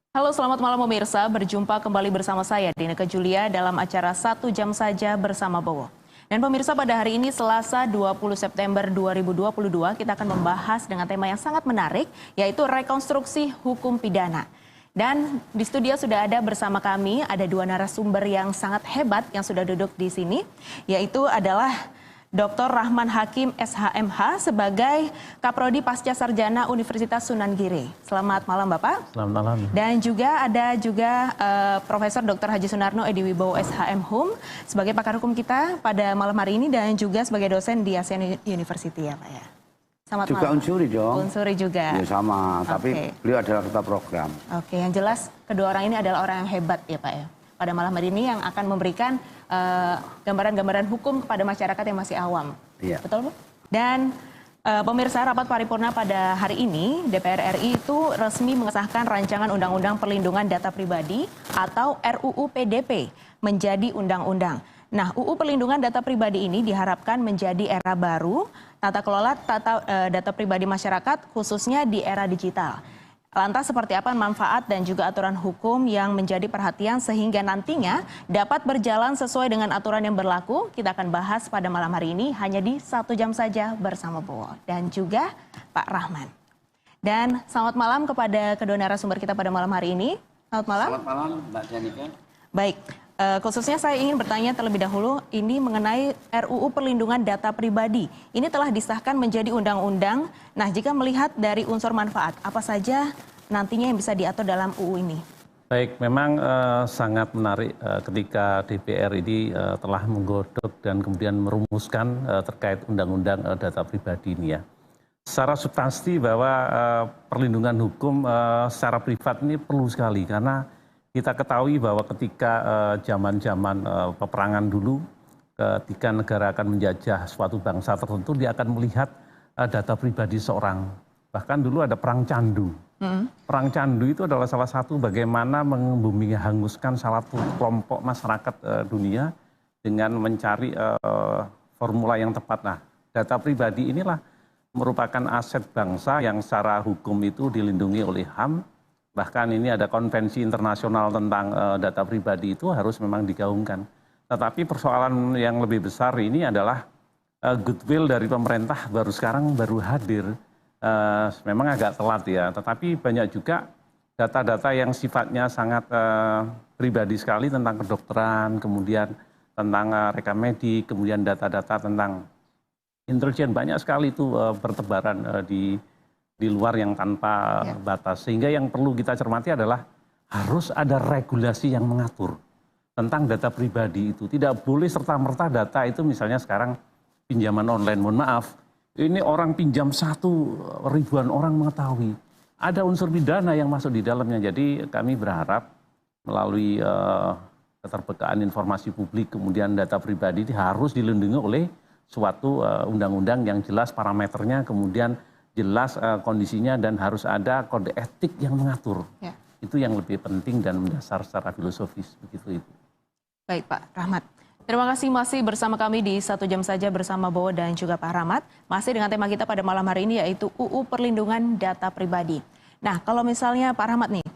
Halo, selamat malam pemirsa. Berjumpa kembali bersama saya, Dineka Julia, dalam acara 1 jam saja bersama Bowo. Dan pemirsa, pada hari ini Selasa 20 September 2022, kita akan membahas dengan tema yang sangat menarik, yaitu rekonstruksi hukum pidana. Dan di studio sudah ada bersama kami, ada dua narasumber yang sangat hebat yang sudah duduk di sini, yaitu adalah Dr. Rahman Hakim SHMH sebagai Kaprodi Pasca Sarjana Universitas Sunan Giri. Selamat malam Bapak. Selamat malam. Dan juga ada Profesor Dr. Haji Sunarno Ediwibowo SHM Hum sebagai pakar hukum kita pada malam hari ini dan juga sebagai dosen di ASEAN University ya Pak ya. Selamat juga malam. unsuri dong. Unsuri juga. Ya sama, tapi beliau adalah ketua program. Oke, yang jelas kedua orang ini adalah orang yang hebat ya Pak ya. Pada malam hari ini yang akan memberikan gambaran-gambaran hukum kepada masyarakat yang masih awam. Iya. Betul Bu? Dan pemirsa, rapat paripurna pada hari ini DPR RI itu resmi mengesahkan rancangan Undang-Undang Perlindungan Data Pribadi atau RUU PDP menjadi undang-undang. Nah, UU Perlindungan Data Pribadi ini diharapkan menjadi era baru tata kelola data pribadi masyarakat khususnya di era digital. Lantas seperti apa manfaat dan juga aturan hukum yang menjadi perhatian sehingga nantinya dapat berjalan sesuai dengan aturan yang berlaku? Kita akan bahas pada malam hari ini hanya di 1 jam saja bersama Bowo dan juga Pak Rahman. Dan selamat malam kepada kedua narasumber kita pada malam hari ini. Selamat malam. Selamat malam Mbak Janika. Baik. Khususnya saya ingin bertanya terlebih dahulu ini mengenai RUU Perlindungan Data Pribadi. Ini telah disahkan menjadi undang-undang. Nah, jika melihat dari unsur manfaat, apa saja nantinya yang bisa diatur dalam UU ini? Baik, memang sangat menarik ketika DPR ini telah menggodok dan kemudian merumuskan terkait undang-undang data pribadi ini ya. Secara substansi bahwa perlindungan hukum secara privat ini perlu sekali karena kita ketahui bahwa ketika zaman-zaman peperangan dulu, ketika negara akan menjajah suatu bangsa tertentu, dia akan melihat data pribadi seorang. Bahkan dulu ada perang candu. Perang candu itu adalah salah satu bagaimana membumi hanguskan salah satu kelompok masyarakat dunia dengan mencari formula yang tepat. Nah, data pribadi inilah merupakan aset bangsa yang secara hukum itu dilindungi oleh HAM. Bahkan ini ada konvensi internasional tentang data pribadi itu harus memang digaungkan. Tetapi persoalan yang lebih besar ini adalah goodwill dari pemerintah baru hadir. Memang agak telat ya, tetapi banyak juga data-data yang sifatnya sangat pribadi sekali tentang kedokteran, kemudian tentang rekam medik, kemudian data-data tentang intelijen. Banyak sekali itu bertebaran di luar yang tanpa batas. Sehingga yang perlu kita cermati adalah harus ada regulasi yang mengatur tentang data pribadi itu. Tidak boleh serta-merta data itu misalnya sekarang pinjaman online, mohon maaf, ini orang pinjam 1 ribuan orang mengetahui. Ada unsur pidana yang masuk di dalamnya. Jadi kami berharap melalui keterbukaan informasi publik, kemudian data pribadi ini harus dilindungi oleh suatu undang-undang yang jelas parameternya, kemudian jelas kondisinya dan harus ada kode etik yang mengatur. Ya. Itu yang lebih penting dan mendasar secara filosofis begitu itu. Baik Pak Rahmat. Terima kasih masih bersama kami di 1 jam saja bersama Bowo dan juga Pak Rahmat. Masih dengan tema kita pada malam hari ini yaitu UU Perlindungan Data Pribadi. Nah, kalau misalnya Pak Rahmat nih,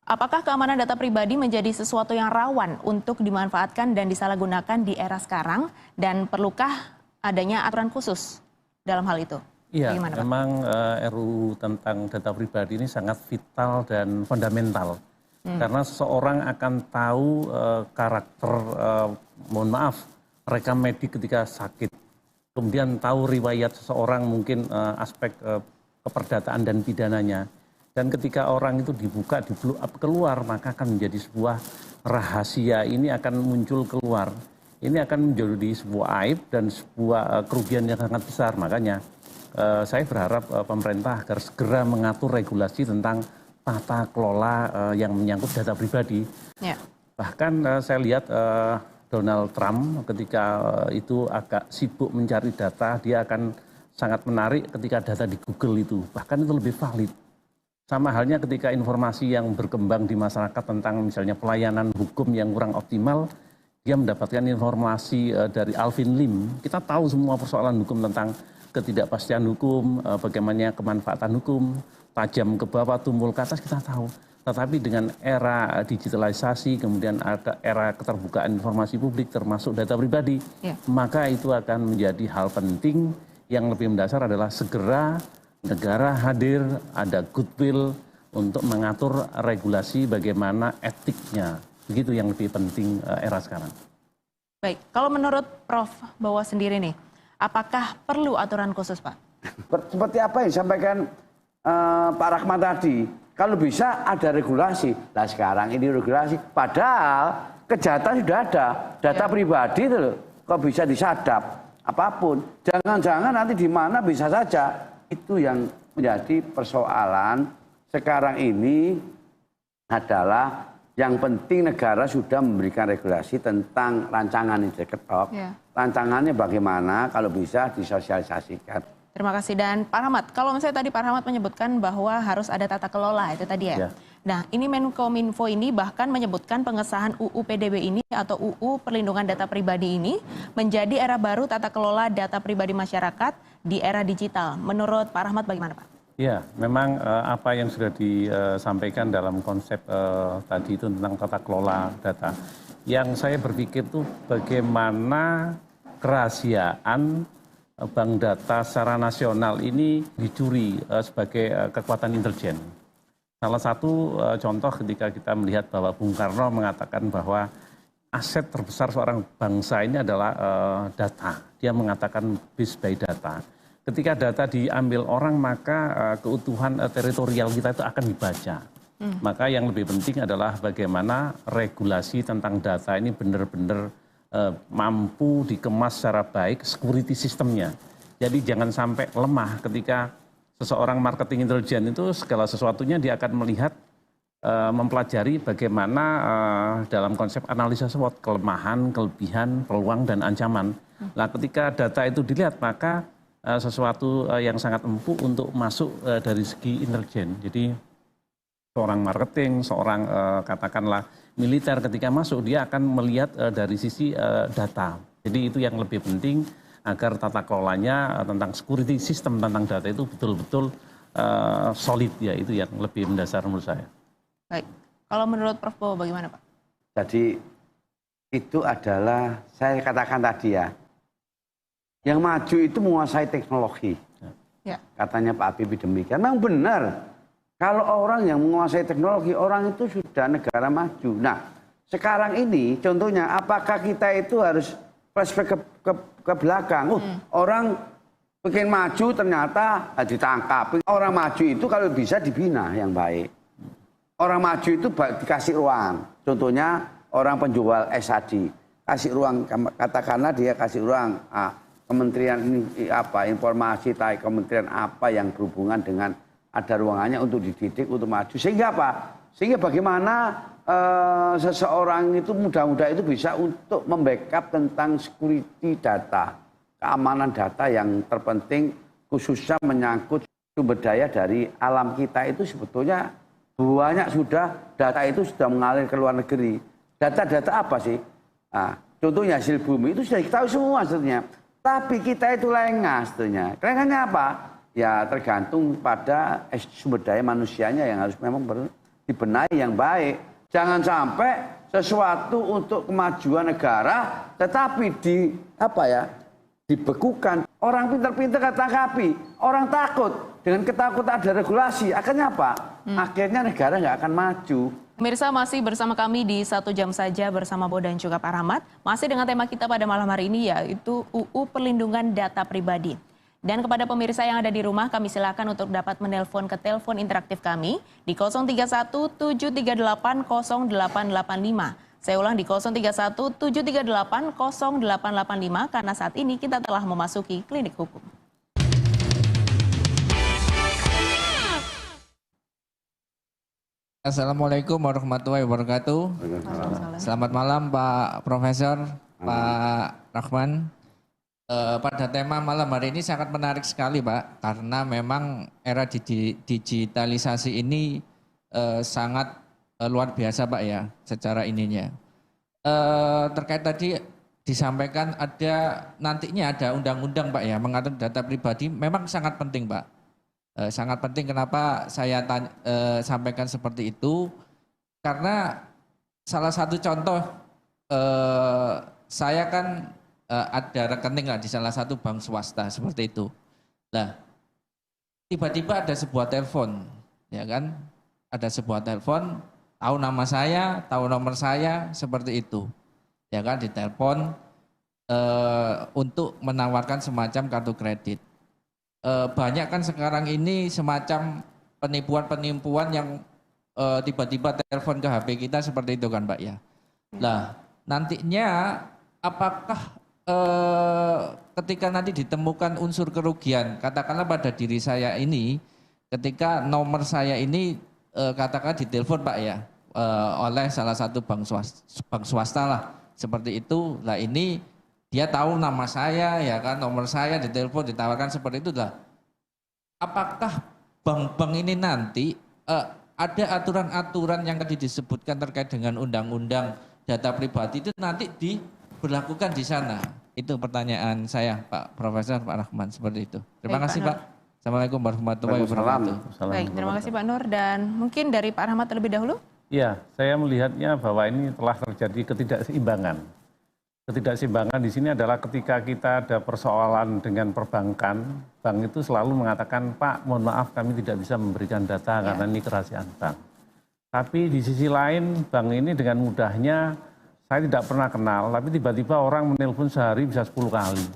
apakah keamanan data pribadi menjadi sesuatu yang rawan untuk dimanfaatkan dan disalahgunakan di era sekarang dan perlukah adanya aturan khusus dalam hal itu? Iya, memang RUU tentang data pribadi ini sangat vital dan fundamental. Karena seseorang akan tahu karakter, mohon maaf, rekam medik ketika sakit. Kemudian tahu riwayat seseorang mungkin aspek keperdataan dan pidananya. Dan ketika orang itu dibuka, di-blow up keluar, maka akan menjadi sebuah rahasia, ini akan muncul keluar. Ini akan menjadi sebuah aib dan sebuah kerugian yang sangat besar. Makanya saya berharap pemerintah agar segera mengatur regulasi tentang tata kelola yang menyangkut data pribadi. Ya. Bahkan saya lihat Donald Trump ketika itu agak sibuk mencari data, dia akan sangat menarik ketika data di Google itu. Bahkan itu lebih valid. Sama halnya ketika informasi yang berkembang di masyarakat tentang misalnya pelayanan hukum yang kurang optimal, dia mendapatkan informasi dari Alvin Lim. Kita tahu semua persoalan hukum tentang ketidakpastian hukum, bagaimana kemanfaatan hukum, tajam ke bawah, tumpul ke atas, kita tahu. Tetapi dengan era digitalisasi, kemudian ada era keterbukaan informasi publik termasuk data pribadi, maka itu akan menjadi hal penting. Yang lebih mendasar adalah segera negara hadir, ada goodwill untuk mengatur regulasi bagaimana etiknya. Begitu yang lebih penting era sekarang. Baik, kalau menurut Prof. Bowo sendiri nih, apakah perlu aturan khusus, Pak? Seperti apa yang disampaikan Pak Rahmat tadi, kalau bisa ada regulasi. Nah sekarang ini regulasi, padahal kejahatan sudah ada, data pribadi itu loh, kok bisa disadap apapun. Jangan-jangan nanti di mana bisa saja. Itu yang menjadi persoalan sekarang ini adalah yang penting negara sudah memberikan regulasi tentang rancangan ini diketok. Rancangannya bagaimana kalau bisa disosialisasikan. Terima kasih. Dan Pak Rahmat, kalau misalnya tadi Pak Rahmat menyebutkan bahwa harus ada tata kelola, itu tadi ya. Nah, ini Menkominfo ini bahkan menyebutkan pengesahan UU PDB ini atau UU Perlindungan Data Pribadi ini menjadi era baru tata kelola data pribadi masyarakat di era digital. Menurut Pak Rahmat bagaimana, Pak? Ya, memang apa yang sudah disampaikan dalam konsep tadi itu tentang tata kelola data. Yang saya berpikir itu bagaimana kerahasiaan bank data secara nasional ini dicuri sebagai kekuatan intelijen. Salah satu contoh ketika kita melihat bahwa Bung Karno mengatakan bahwa aset terbesar seorang bangsa ini adalah data. Dia mengatakan based by data. Ketika data diambil orang maka keutuhan teritorial kita itu akan dibaca. Maka yang lebih penting adalah bagaimana regulasi tentang data ini benar-benar mampu dikemas secara baik, security sistemnya. Jadi jangan sampai lemah ketika seseorang marketing intelijen itu segala sesuatunya dia akan melihat, mempelajari bagaimana dalam konsep analisa SWOT, kelemahan, kelebihan, peluang, dan ancaman. Nah ketika data itu dilihat maka sesuatu yang sangat empuk untuk masuk dari segi intelijen. Jadi seorang marketing, seorang katakanlah militer ketika masuk dia akan melihat dari sisi data. Jadi itu yang lebih penting agar tata kelolanya tentang security sistem tentang data itu betul-betul solid ya, itu yang lebih mendasar menurut saya. Baik, kalau menurut Prof. Bowo bagaimana Pak? Jadi itu adalah saya katakan tadi ya, yang maju itu menguasai teknologi. Katanya Pak Habibie demikian. Memang benar. Kalau orang yang menguasai teknologi, orang itu sudah negara maju. Nah, sekarang ini contohnya, apakah kita itu harus flashback ke belakang? Orang bikin maju ternyata ditangkap. Orang maju itu kalau bisa dibina yang baik. Orang maju itu dikasih ruang. Contohnya orang penjual SAD. Kasih ruang, katakanlah dia kasih ruang. Kementerian ini apa, informasi, kementerian apa yang berhubungan dengan ada ruangannya untuk dididik, untuk maju. Sehingga apa? Sehingga bagaimana seseorang itu muda-muda itu bisa untuk membackup tentang security data, keamanan data yang terpenting khususnya menyangkut sumber daya dari alam kita itu sebetulnya banyak sudah data itu sudah mengalir ke luar negeri. Data-data apa sih? Nah, contohnya hasil bumi itu sudah diketahui semua sebetulnya. Tapi kita itu lengah sebetulnya. Lengahnya apa? Ya tergantung pada sumber daya manusianya yang harus memang dibenahi yang baik. Jangan sampai sesuatu untuk kemajuan negara tetapi dibekukan. Orang pintar-pintar tangkapi, orang takut dengan ketakutan ada regulasi. Akhirnya apa? Akhirnya negara nggak akan maju. Pemirsa masih bersama kami di Satu Jam Saja bersama Bowo dan juga Pak Rahmat. Masih dengan tema kita pada malam hari ini yaitu UU Perlindungan Data Pribadi. Dan kepada pemirsa yang ada di rumah, kami silakan untuk dapat menelpon ke telepon interaktif kami di 031 738 0885. Saya ulang di 031 738 0885 karena saat ini kita telah memasuki klinik hukum. Assalamualaikum warahmatullahi wabarakatuh. Selamat malam Pak Profesor, Pak Rahman. Pada tema malam hari ini sangat menarik sekali Pak, karena memang era digitalisasi ini sangat luar biasa Pak ya, secara ininya. Terkait tadi disampaikan nantinya ada undang-undang Pak ya, mengatur data pribadi memang sangat penting Pak. Sangat penting. Kenapa saya sampaikan seperti itu? Karena salah satu contoh, saya kan ada rekening lah di salah satu bank swasta seperti itu. Nah, tiba-tiba ada sebuah telepon, ya kan? Ada sebuah telepon, tahu nama saya, tahu nomor saya, seperti itu. Ya kan, ditelepon untuk menawarkan semacam kartu kredit. Banyak kan sekarang ini semacam penipuan-penipuan yang tiba-tiba telepon ke HP kita seperti itu kan, Mbak ya. Nah, nantinya apakah ketika nanti ditemukan unsur kerugian, katakanlah pada diri saya ini, ketika nomor saya ini katakanlah ditelepon Pak ya, oleh salah satu bank swasta lah, seperti itu. Lah ini dia tahu nama saya ya kan, nomor saya ditelepon, ditawarkan seperti itu lah. Apakah bank-bank ini nanti ada aturan-aturan yang tadi disebutkan terkait dengan undang-undang data pribadi itu nanti diberlakukan di sana? Itu pertanyaan saya, Pak Profesor, Pak Rahman, seperti itu. Terima kasih, Pak. Assalamualaikum warahmatullahi wabarakatuh. Baik, terima kasih Pak Nur. Dan mungkin dari Pak Rahmat terlebih dahulu. Ya, saya melihatnya bahwa ini telah terjadi ketidakseimbangan. Ketidakseimbangan di sini adalah ketika kita ada persoalan dengan perbankan, bank itu selalu mengatakan, Pak, mohon maaf kami tidak bisa memberikan data karena ini kerahasiaan bank. Tapi di sisi lain, bank ini dengan mudahnya, saya tidak pernah kenal, tapi tiba-tiba orang menelpon sehari bisa 10 kali.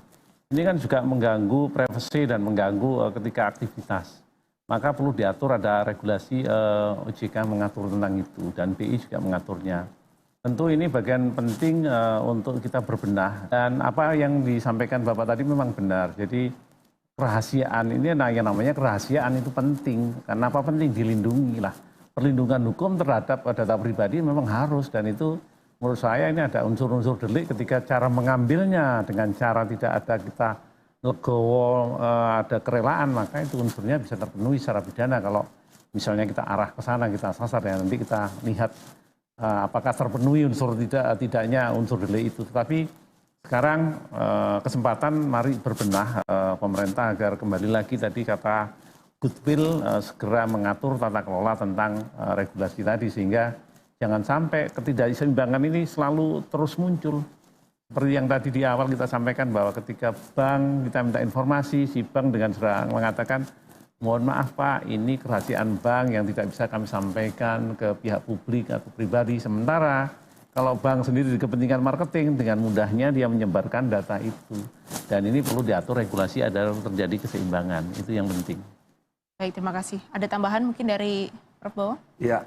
Ini kan juga mengganggu privasi dan mengganggu ketika aktivitas. Maka perlu diatur, ada regulasi OJK mengatur tentang itu, dan BI juga mengaturnya. Tentu ini bagian penting untuk kita berbenah. Dan apa yang disampaikan Bapak tadi memang benar. Jadi kerahasiaan ini, yang namanya kerahasiaan itu penting. Karena apa penting? Dilindungi lah. Perlindungan hukum terhadap data pribadi memang harus, dan itu menurut saya ini ada unsur-unsur delik ketika cara mengambilnya dengan cara tidak ada kita legowo, ada kerelaan, maka itu unsurnya bisa terpenuhi secara pidana. Kalau misalnya kita arah ke sana, kita sasar, ya nanti kita lihat apakah terpenuhi unsur tidaknya unsur delik itu. Tetapi sekarang kesempatan mari berbenah pemerintah agar kembali lagi tadi kata goodwill segera mengatur tata kelola tentang regulasi tadi, sehingga jangan sampai ketidakseimbangan ini selalu terus muncul. Seperti yang tadi di awal kita sampaikan bahwa ketika bank kita minta informasi, si bank dengan segera mengatakan, mohon maaf Pak, ini kerahasiaan bank yang tidak bisa kami sampaikan ke pihak publik atau pribadi. Sementara kalau bank sendiri di kepentingan marketing, dengan mudahnya dia menyebarkan data itu. Dan ini perlu diatur regulasi agar terjadi keseimbangan. Itu yang penting. Baik, terima kasih. Ada tambahan mungkin dari Prof. Bowo? Ya,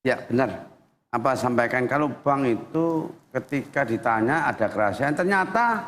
ya benar. Apa sampaikan, kalau bank itu ketika ditanya ada kerahasiaan, ternyata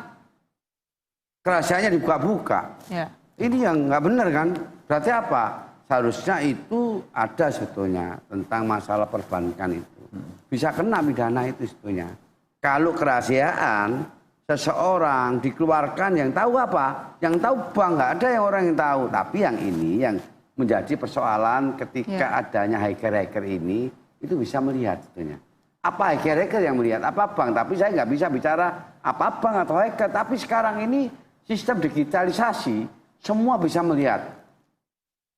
kerahasiaannya dibuka-buka. Ya. Ini yang nggak benar kan? Berarti apa? Seharusnya itu ada sebetulnya tentang masalah perbankan itu. Bisa kena pidana itu sebetulnya. Kalau kerahasiaan seseorang dikeluarkan, yang tahu apa? Yang tahu bank, nggak ada yang orang yang tahu. Tapi yang ini yang menjadi persoalan ketika adanya hacker-hacker ini, itu bisa melihat sebetulnya. Apa hacker-hacker yang melihat? Apa bank? Tapi saya nggak bisa bicara apa bank atau hacker. Tapi sekarang ini sistem digitalisasi, semua bisa melihat.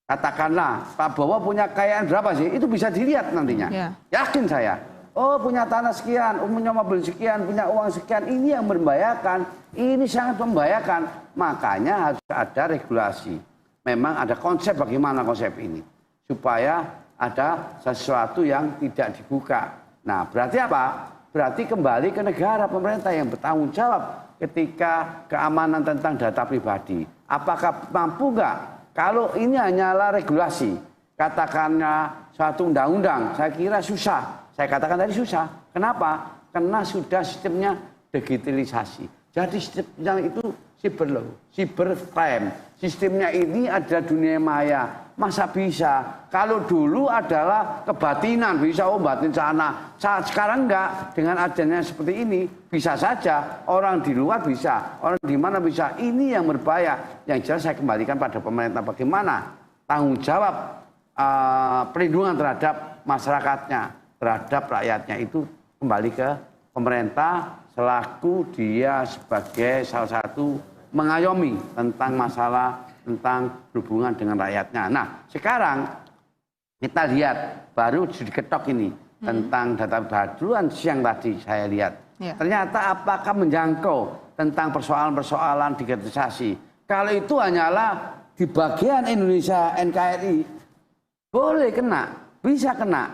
Katakanlah Pak Bowo punya kekayaan berapa sih? Itu bisa dilihat nantinya. Yakin saya. Oh punya tanah sekian, punya mobil sekian, punya uang sekian. Ini yang membahayakan. Ini sangat membahayakan. Makanya harus ada regulasi. Memang ada konsep, bagaimana konsep ini. Supaya ada sesuatu yang tidak dibuka. Nah berarti apa? Berarti kembali ke negara, pemerintah yang bertanggung jawab ketika keamanan tentang data pribadi. Apakah mampu nggak? Kalau ini hanyalah regulasi, katakanlah suatu undang-undang, saya kira susah. Saya katakan tadi susah. Kenapa? Karena sudah sistemnya digitalisasi. Jadi sistemnya itu cybercrime. Sistemnya ini ada dunia maya. Masa bisa? Kalau dulu adalah kebatinan, bisa batin sana. Saat sekarang enggak, dengan adanya seperti ini, bisa saja orang di luar bisa, orang di mana bisa. Ini yang berbahaya. Yang jelas saya kembalikan pada pemerintah, bagaimana tanggung jawab perlindungan terhadap masyarakatnya, terhadap rakyatnya itu kembali ke pemerintah selaku dia sebagai salah satu mengayomi tentang masalah tentang berhubungan dengan rakyatnya. Nah, sekarang kita lihat baru diketok ini tentang data pribadi. Duluan siang tadi saya lihat. Ternyata apakah menjangkau tentang persoalan-persoalan digitalisasi. Kalau itu hanyalah di bagian Indonesia NKRI, boleh kena, bisa kena.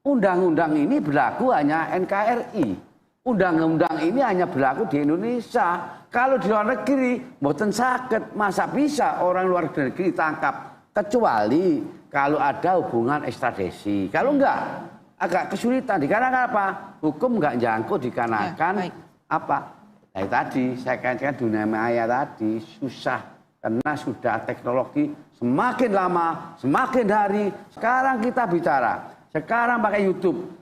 Undang-undang ini berlaku hanya NKRI. Undang-undang ini hanya berlaku di Indonesia. Kalau di luar negeri, mboten sakit. Masa bisa orang luar negeri tangkap? Kecuali kalau ada hubungan ekstradisi. Kalau enggak, agak kesulitan. Dikarenakan apa? Hukum enggak jangkau dikarenakan apa? Dari tadi, saya katakan dunia maya tadi susah. Karena sudah teknologi semakin lama, semakin hari. Sekarang kita bicara, sekarang pakai YouTube.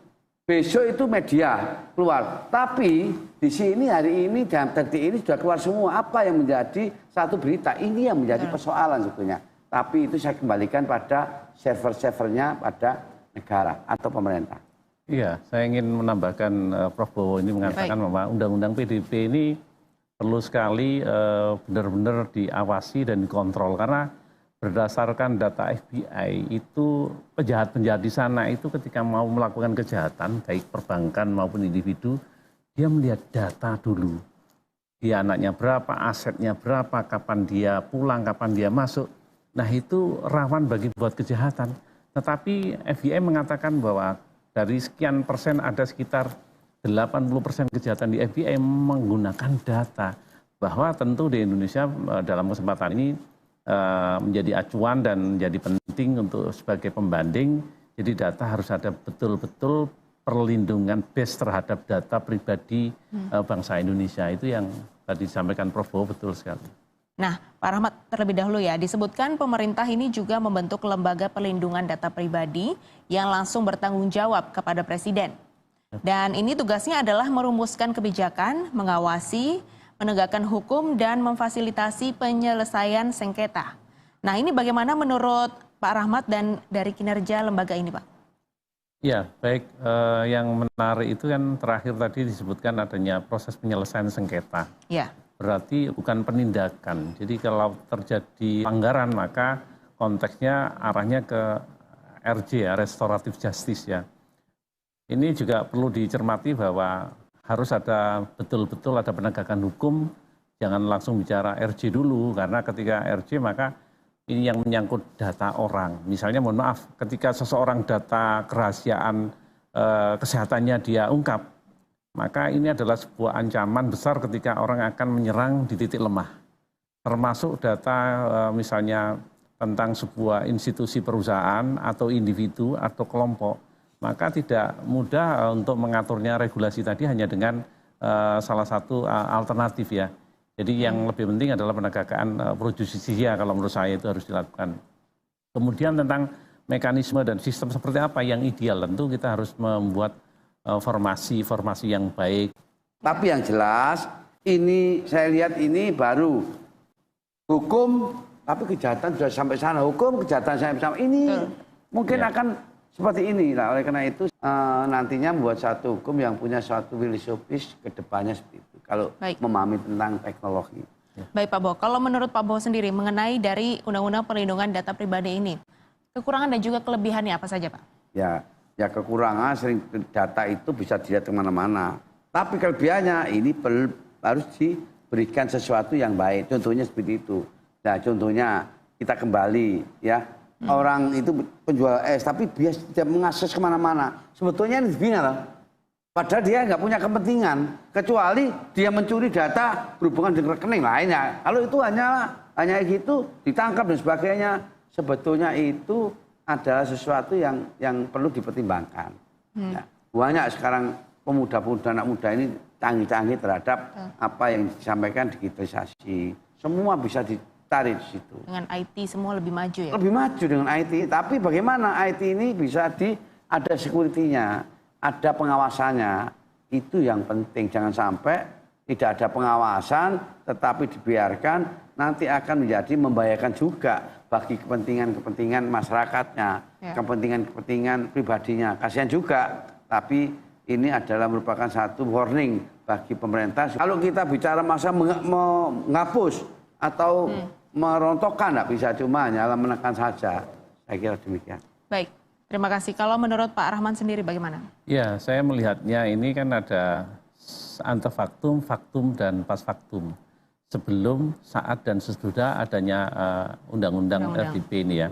Besok itu media keluar. Tapi di sini hari ini dalam detik ini sudah keluar semua. Apa yang menjadi satu berita? Ini yang menjadi persoalan sebetulnya. Tapi itu saya kembalikan pada server-servernya pada negara atau pemerintah. Iya, saya ingin menambahkan Prof. Bowo ini mengatakan bahwa Undang-Undang PDP ini perlu sekali benar-benar diawasi dan dikontrol karena berdasarkan data FBI itu penjahat-penjahat di sana itu ketika mau melakukan kejahatan baik perbankan maupun individu dia melihat data dulu. Dia anaknya berapa, asetnya berapa, kapan dia pulang, kapan dia masuk. Nah itu rawan bagi buat kejahatan. Tetapi FBI mengatakan bahwa dari sekian persen ada sekitar 80% kejahatan di FBI menggunakan data. Bahwa tentu di Indonesia dalam kesempatan ini menjadi acuan dan menjadi penting untuk sebagai pembanding. Jadi data harus ada betul-betul perlindungan base terhadap data pribadi bangsa Indonesia. Itu yang tadi disampaikan Prof. Bowo betul sekali. Nah, Pak Rahmat terlebih dahulu ya, disebutkan pemerintah ini juga membentuk lembaga perlindungan data pribadi yang langsung bertanggung jawab kepada Presiden. Dan ini tugasnya adalah merumuskan kebijakan, mengawasi, menegakkan hukum, dan memfasilitasi penyelesaian sengketa. Nah ini bagaimana menurut Pak Rahmat dan dari kinerja lembaga ini Pak? Ya, baik. Yang menarik itu kan terakhir tadi disebutkan adanya proses penyelesaian sengketa. Ya. Berarti bukan penindakan. Jadi kalau terjadi pelanggaran maka konteksnya arahnya ke RJ ya, restoratif justice ya. Ini juga perlu dicermati bahwa harus ada betul-betul ada penegakan hukum, jangan langsung bicara RJ dulu, karena ketika RJ maka ini yang menyangkut data orang. Misalnya mohon maaf, ketika seseorang data kerahasiaan kesehatannya dia ungkap, maka ini adalah sebuah ancaman besar ketika orang akan menyerang di titik lemah. Termasuk data misalnya tentang sebuah institusi perusahaan atau individu atau kelompok. Maka tidak mudah untuk mengaturnya regulasi tadi hanya dengan salah satu alternatif ya. Jadi yang lebih penting adalah penegakan pro justisia kalau menurut saya itu harus dilakukan. Kemudian tentang mekanisme dan sistem seperti apa yang ideal, tentu kita harus membuat formasi yang baik. Tapi yang jelas ini saya lihat ini baru hukum, tapi kejahatan sudah sampai sana. Hukum, kejahatan sampai sana. Ini mungkin akan seperti ini. Nah, oleh karena itu nantinya membuat satu hukum yang punya suatu filosofis ke depannya seperti itu. Kalau memahami tentang teknologi. Baik Pak Bowo, kalau menurut Pak Bowo sendiri mengenai dari Undang-Undang Perlindungan Data Pribadi ini, kekurangan dan juga kelebihannya apa saja Pak? Ya kekurangan sering data itu bisa dilihat kemana-mana. Tapi kelebihannya ini harus diberikan sesuatu yang baik. Contohnya seperti itu. Nah contohnya kita kembali ya. Orang itu penjual es, tapi biasa tidak mengakses kemana-mana. Sebetulnya ini dibina loh. Padahal dia nggak punya kepentingan. Kecuali dia mencuri data berhubungan dengan rekening lainnya. Kalau itu hanya gitu, ditangkap dan sebagainya. Sebetulnya itu adalah sesuatu yang perlu dipertimbangkan. Ya, banyak sekarang pemuda-pemuda, anak muda ini canggih-canggih terhadap apa yang disampaikan digitalisasi. Semua bisa ditarik di situ. Dengan IT semua lebih maju ya? Lebih maju dengan IT, tapi bagaimana IT ini bisa ada security-nya, ada pengawasannya. Itu yang penting, jangan sampai tidak ada pengawasan tetapi dibiarkan nanti akan menjadi membahayakan juga bagi kepentingan-kepentingan masyarakatnya, kepentingan-kepentingan pribadinya. Kasihan juga, tapi ini adalah merupakan satu warning bagi pemerintah. Kalau kita bicara masa menghapus atau merontokkan, nggak bisa cuma hanya menekan saja. Saya kira demikian. Baik, terima kasih. Kalau menurut Pak Rahman sendiri bagaimana? Ya, saya melihatnya ini kan ada antefaktum, faktum, dan pasfaktum. Sebelum, saat, dan sesudah adanya undang-undang RDP ini ya.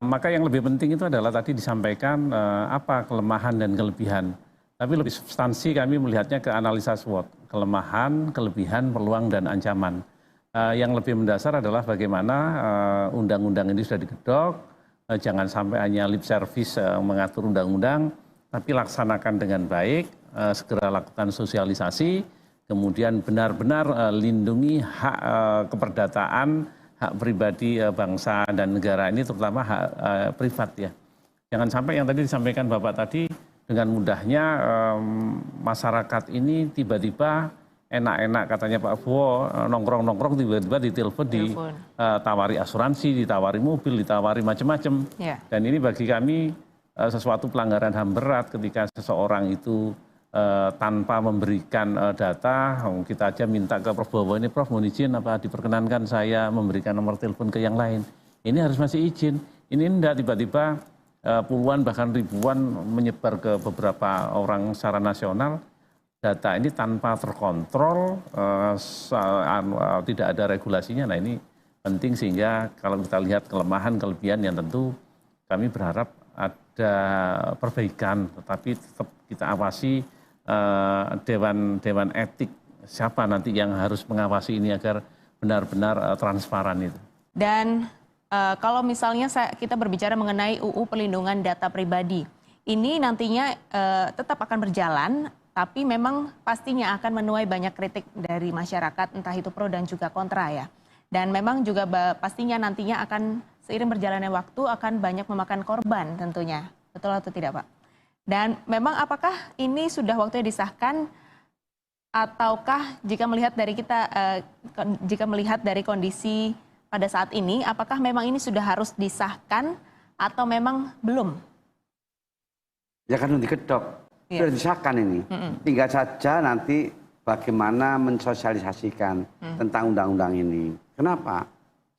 Maka yang lebih penting itu adalah tadi disampaikan apa kelemahan dan kelebihan. Tapi lebih substansi kami melihatnya ke analisa SWOT. Kelemahan, kelebihan, peluang, dan ancaman. Yang lebih mendasar adalah bagaimana undang-undang ini sudah digedok, jangan sampai hanya lip service mengatur undang-undang, tapi laksanakan dengan baik, segera lakukan sosialisasi, kemudian benar-benar lindungi hak keperdataan, hak pribadi bangsa dan negara ini, terutama hak privat ya. Jangan sampai yang tadi disampaikan Bapak tadi, dengan mudahnya masyarakat ini tiba-tiba enak-enak katanya Pak Bowo, nongkrong-nongkrong tiba-tiba ditelepon, ditawari asuransi, ditawari mobil, ditawari macam-macam. Dan ini bagi kami sesuatu pelanggaran HAM berat ketika seseorang itu tanpa memberikan data. Kita aja minta ke Prof Bowo, ini Prof mohon izin apa diperkenankan saya memberikan nomor telepon ke yang lain. Ini harus masih izin. Ini enggak, tiba-tiba puluhan bahkan ribuan menyebar ke beberapa orang secara nasional. Data ini tanpa terkontrol, tidak ada regulasinya. Nah ini penting sehingga kalau kita lihat kelemahan, kelebihan yang tentu kami berharap ada perbaikan. Tetapi tetap kita awasi dewan etik siapa nanti yang harus mengawasi ini agar benar-benar transparan itu. Dan kalau misalnya kita berbicara mengenai UU Pelindungan Data Pribadi, ini nantinya tetap akan berjalan. Tapi memang pastinya akan menuai banyak kritik dari masyarakat, entah itu pro dan juga kontra ya. Dan memang juga pastinya nantinya akan seiring berjalannya waktu akan banyak memakan korban tentunya. Betul atau tidak Pak? Dan memang apakah ini sudah waktunya disahkan ataukah jika melihat dari kondisi pada saat ini, apakah memang ini sudah harus disahkan atau memang belum? Ya kan digedok. Sudah disahkan ini, tinggal saja nanti bagaimana mensosialisasikan tentang undang-undang ini. Kenapa?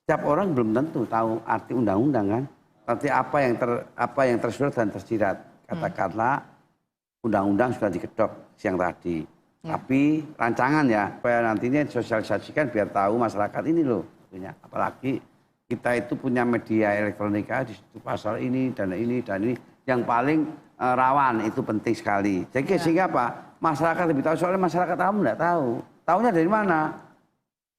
Setiap orang belum tentu tahu arti undang-undang kan. Nanti apa yang tersurat dan tersirat. Katakanlah undang-undang sudah digedok siang tadi. Tapi rancangan ya, supaya nantinya disosialisasikan biar tahu masyarakat ini loh. Apalagi kita itu punya media elektronika di situ pasal ini dan ini yang paling rawan, itu penting sekali. Jadi sehingga apa? Masyarakat lebih tahu, soalnya masyarakat tahu nggak tahu. Tahunya dari mana?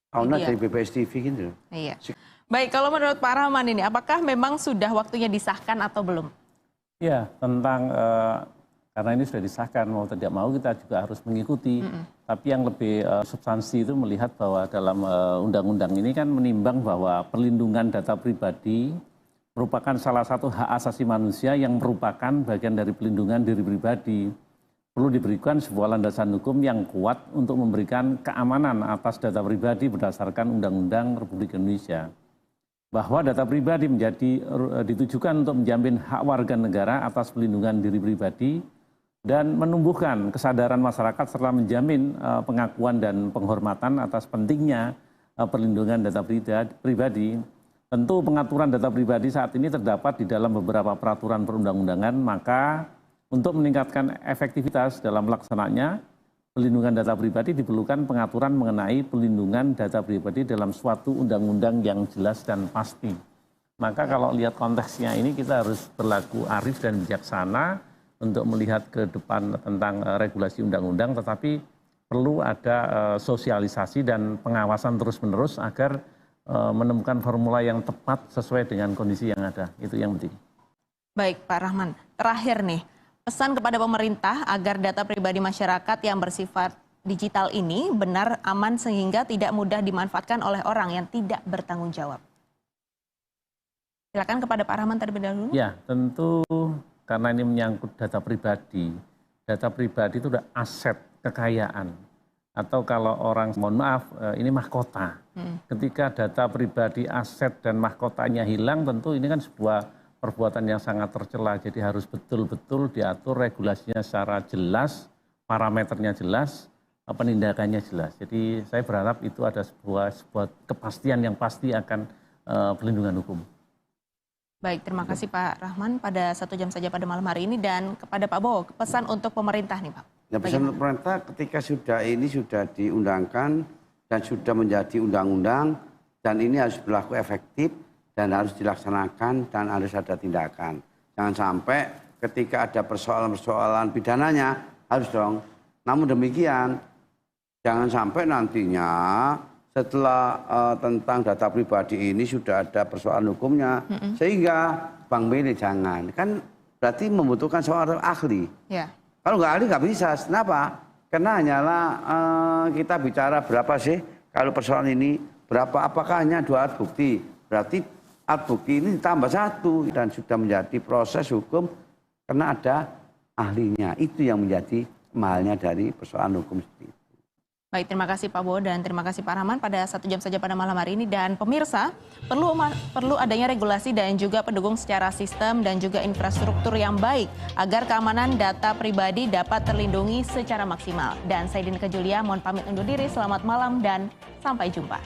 Tahunya dari BBS TV gitu. Iya. Baik, kalau menurut Pak Rahman ini, apakah memang sudah waktunya disahkan atau belum? Ya, tentang karena ini sudah disahkan, mau tidak mau kita juga harus mengikuti. Tapi yang lebih substansi itu melihat bahwa dalam undang-undang ini kan menimbang bahwa perlindungan data pribadi merupakan salah satu hak asasi manusia yang merupakan bagian dari pelindungan diri pribadi. Perlu diberikan sebuah landasan hukum yang kuat untuk memberikan keamanan atas data pribadi berdasarkan Undang-Undang Republik Indonesia. Bahwa data pribadi ditujukan untuk menjamin hak warga negara atas pelindungan diri pribadi dan menumbuhkan kesadaran masyarakat serta menjamin pengakuan dan penghormatan atas pentingnya perlindungan data pribadi. Tentu pengaturan data pribadi saat ini terdapat di dalam beberapa peraturan perundang-undangan, maka untuk meningkatkan efektivitas dalam pelaksananya, pelindungan data pribadi diperlukan pengaturan mengenai pelindungan data pribadi dalam suatu undang-undang yang jelas dan pasti. Maka kalau lihat konteksnya ini kita harus berlaku arif dan bijaksana untuk melihat ke depan tentang regulasi undang-undang, tetapi perlu ada sosialisasi dan pengawasan terus-menerus agar menemukan formula yang tepat sesuai dengan kondisi yang ada. Itu yang penting. Baik Pak Rahman, terakhir nih, pesan kepada pemerintah agar data pribadi masyarakat yang bersifat digital ini benar aman sehingga tidak mudah dimanfaatkan oleh orang yang tidak bertanggung jawab. Silakan kepada Pak Rahman terlebih dahulu. Ya, tentu karena ini menyangkut data pribadi. Data pribadi itu sudah aset kekayaan. Atau kalau orang, mohon maaf, ini mahkota. Ketika data pribadi, aset, dan mahkotanya hilang, tentu ini kan sebuah perbuatan yang sangat tercela. Jadi harus betul-betul diatur regulasinya secara jelas, parameternya jelas, penindakannya jelas. Jadi saya berharap itu ada sebuah kepastian yang pasti akan perlindungan hukum. Baik, terima kasih Pak Rahman pada 1 jam saja pada malam hari ini, dan kepada Pak Bowo pesan untuk pemerintah nih Pak. Ya, pesan untuk pemerintah ketika sudah diundangkan dan sudah menjadi undang-undang dan ini harus berlaku efektif dan harus dilaksanakan dan harus ada tindakan. Jangan sampai ketika ada persoalan-persoalan pidananya harus dong. Namun demikian jangan sampai nantinya setelah tentang data pribadi ini sudah ada persoalan hukumnya sehingga Bang Beni jangan. Kan berarti membutuhkan seorang ahli. Ya. Kalau nggak ahli nggak bisa. Kenapa? Karena hanyalah kita bicara berapa sih kalau persoalan ini berapa, apakah hanya 2 alat bukti. Berarti alat bukti ini ditambah 1 dan sudah menjadi proses hukum karena ada ahlinya. Itu yang menjadi mahalnya dari persoalan hukum seperti itu. Baik, terima kasih Pak Bowo dan terima kasih Pak Rahman pada 1 jam saja pada malam hari ini. Dan pemirsa, perlu adanya regulasi dan juga pendukung secara sistem dan juga infrastruktur yang baik agar keamanan data pribadi dapat terlindungi secara maksimal. Dan saya Dineka Julia, mohon pamit undur diri. Selamat malam dan sampai jumpa.